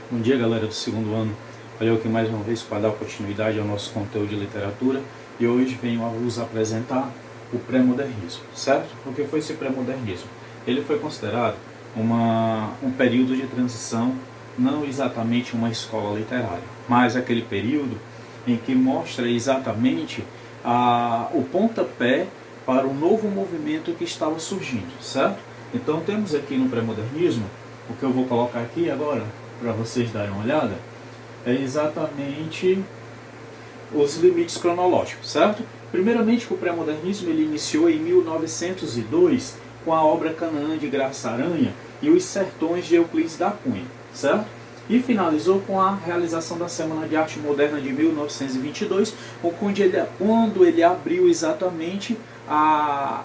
Bom dia, galera do segundo ano. Olha eu aqui mais uma vez para dar continuidade ao nosso conteúdo de literatura e hoje venho a vos apresentar o pré-modernismo, certo? O que foi esse pré-modernismo? Ele foi considerado um período de transição, não exatamente uma escola literária, mas aquele período em que mostra exatamente o pontapé para o novo movimento que estava surgindo, certo? Então temos aqui no pré-modernismo, o que eu vou colocar aqui agora, para vocês darem uma olhada, é exatamente os limites cronológicos, certo? Primeiramente, o pré-modernismo ele iniciou em 1902 com a obra Canaã de Graça Aranha e os Sertões de Euclides da Cunha, certo? E finalizou com a realização da Semana de Arte Moderna de 1922, quando ele abriu exatamente a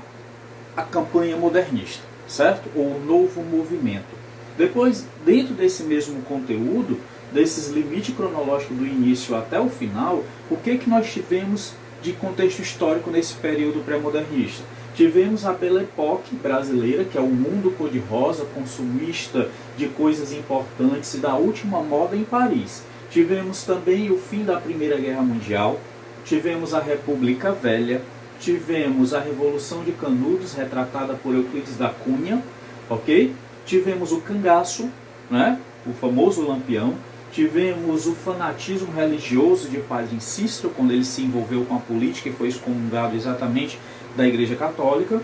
campanha modernista, certo? Ou o novo movimento. Depois, dentro desse mesmo conteúdo, desses limites cronológicos do início até o final, o que nós tivemos de contexto histórico nesse período pré-modernista? Tivemos a Belle Époque brasileira, que é o mundo cor-de-rosa, consumista de coisas importantes e da última moda em Paris. Tivemos também o fim da Primeira Guerra Mundial, tivemos a República Velha, tivemos a Revolução de Canudos, retratada por Euclides da Cunha, ok? Tivemos o cangaço, né? O famoso Lampião. Tivemos o fanatismo religioso de Padre Cícero, quando ele se envolveu com a política e foi excomungado exatamente da Igreja Católica.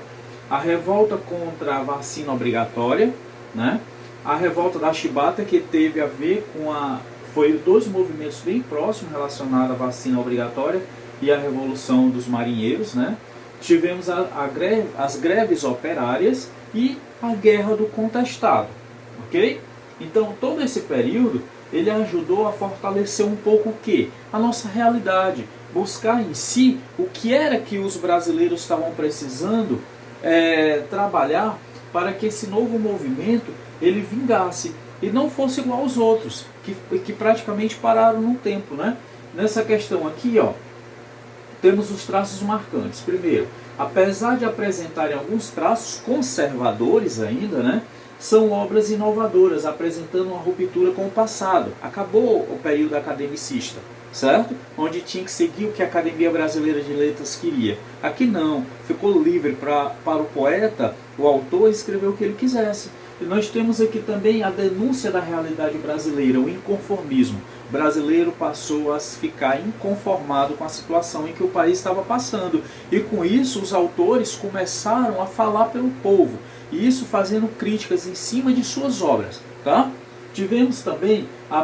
A revolta contra a vacina obrigatória, né? A revolta da Chibata, que teve a ver com foi dois movimentos bem próximos relacionados à vacina obrigatória e a Revolução dos Marinheiros, né? Tivemos as greves operárias e a Guerra do Contestado, ok? Então, todo esse período, ele ajudou a fortalecer um pouco o quê? A nossa realidade, buscar em si o que era que os brasileiros estavam precisando trabalhar para que esse novo movimento, ele vingasse e não fosse igual aos outros, que praticamente pararam no tempo, né? Nessa questão aqui, ó, temos os traços marcantes. Primeiro, apesar de apresentarem alguns traços conservadores ainda, né, são obras inovadoras, apresentando uma ruptura com o passado. Acabou o período academicista, certo? Onde tinha que seguir o que a Academia Brasileira de Letras queria. Aqui não, ficou livre para o poeta, o autor, escrever o que ele quisesse. E nós temos aqui também a denúncia da realidade brasileira, o inconformismo. O brasileiro passou a ficar inconformado com a situação em que o país estava passando. E com isso os autores começaram a falar pelo povo. E isso fazendo críticas em cima de suas obras. Tá? Tivemos também a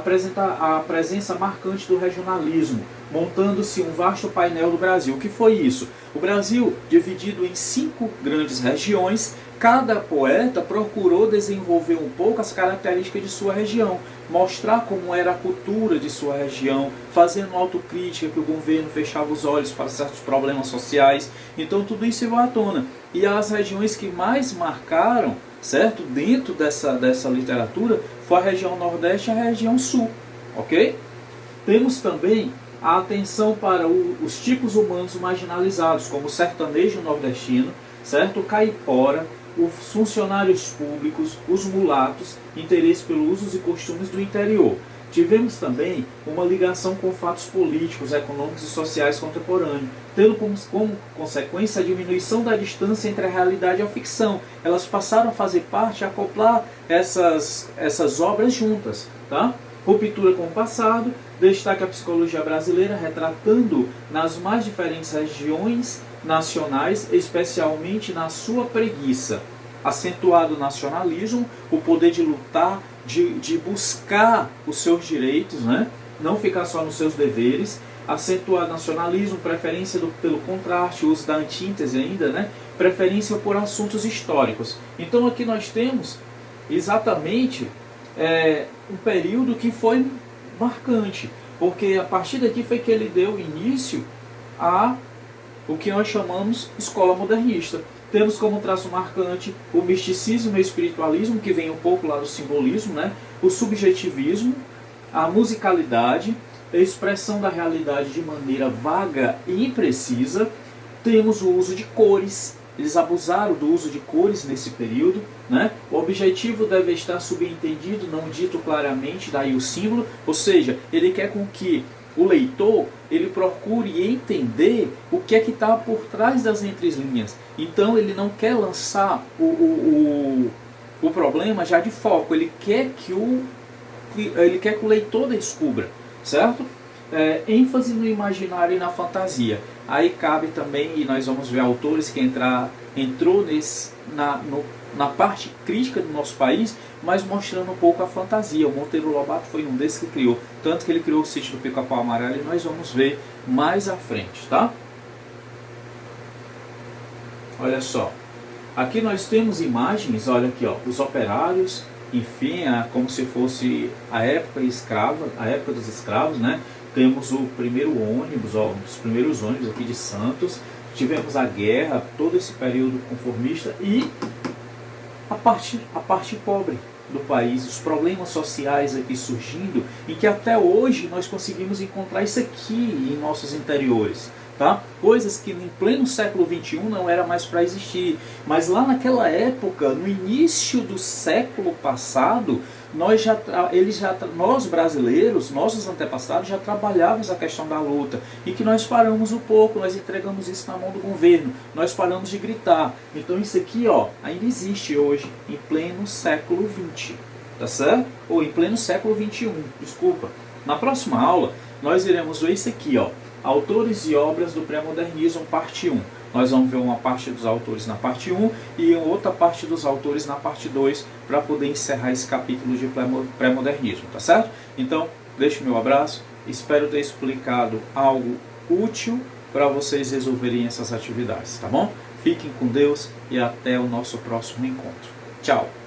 presença marcante do regionalismo, montando-se um vasto painel do Brasil. O que foi isso? O Brasil, dividido em 5 grandes regiões, cada poeta procurou desenvolver um pouco as características de sua região, mostrar como era a cultura de sua região, fazendo autocrítica que o governo fechava os olhos para certos problemas sociais. Então tudo isso veio à tona. E as regiões que mais marcaram, certo, dentro dessa literatura, foi a região Nordeste e a região Sul, ok? Temos também a atenção para os tipos humanos marginalizados, como o sertanejo nordestino, certo? O caipora, os funcionários públicos, os mulatos, interesse pelos usos e costumes do interior. Tivemos também uma ligação com fatos políticos, econômicos e sociais contemporâneos, tendo como consequência a diminuição da distância entre a realidade e a ficção. Elas passaram a fazer parte, a acoplar essas obras juntas. Tá? Ruptura com o passado, destaca a psicologia brasileira, retratando nas mais diferentes regiões nacionais, especialmente na sua preguiça. Acentuado o nacionalismo, o poder de lutar, de buscar os seus direitos, né? Não ficar só nos seus deveres. Acentuado nacionalismo, preferência pelo contraste, uso da antítese ainda, né? Preferência por assuntos históricos. Então aqui nós temos exatamente um período que foi marcante, porque a partir daqui foi que ele deu início a o que nós chamamos escola modernista. Temos como traço marcante o misticismo e o espiritualismo, que vem um pouco lá do simbolismo, né? O subjetivismo, a musicalidade, a expressão da realidade de maneira vaga e imprecisa. Temos o uso de cores, eles abusaram do uso de cores nesse período, né? O objetivo deve estar subentendido, não dito claramente, daí o símbolo, ou seja, ele quer com que o leitor ele procure entender o que é que está por trás das entrelinhas. Então ele não quer lançar o problema já de foco, ele quer que o leitor descubra, certo? ênfase no imaginário e na fantasia. Aí cabe também, e nós vamos ver autores que entrou na parte crítica do nosso país, mas mostrando um pouco a fantasia. O Monteiro Lobato foi um desses que criou, tanto que ele criou o Sítio do Pica-Pau Amarelo, e nós vamos ver mais à frente, tá? Olha só, aqui nós temos imagens, olha aqui, ó, os operários, enfim, como se fosse a época escrava, a época dos escravos, né? Temos o primeiro ônibus, ó, os primeiros ônibus aqui de Santos, tivemos a guerra, todo esse período conformista e a parte pobre do país, os problemas sociais aqui surgindo, e que até hoje nós conseguimos encontrar isso aqui em nossos interiores. Tá? Coisas que em pleno século XXI não era mais para existir, mas lá naquela época, no início do século passado, nós brasileiros, nossos antepassados já trabalhávamos a questão da luta, e que nós paramos um pouco, nós entregamos isso na mão do governo, nós paramos de gritar. Então isso aqui, ó, ainda existe hoje em pleno século XX, tá certo? Ou em pleno século XXI, desculpa. Na próxima aula nós iremos ver isso aqui, ó, autores e obras do pré-modernismo, parte 1. Nós vamos ver uma parte dos autores na parte 1 e outra parte dos autores na parte 2, para poder encerrar esse capítulo de pré-modernismo, tá certo? Então, deixo meu abraço, espero ter explicado algo útil para vocês resolverem essas atividades, tá bom? Fiquem com Deus e até o nosso próximo encontro. Tchau!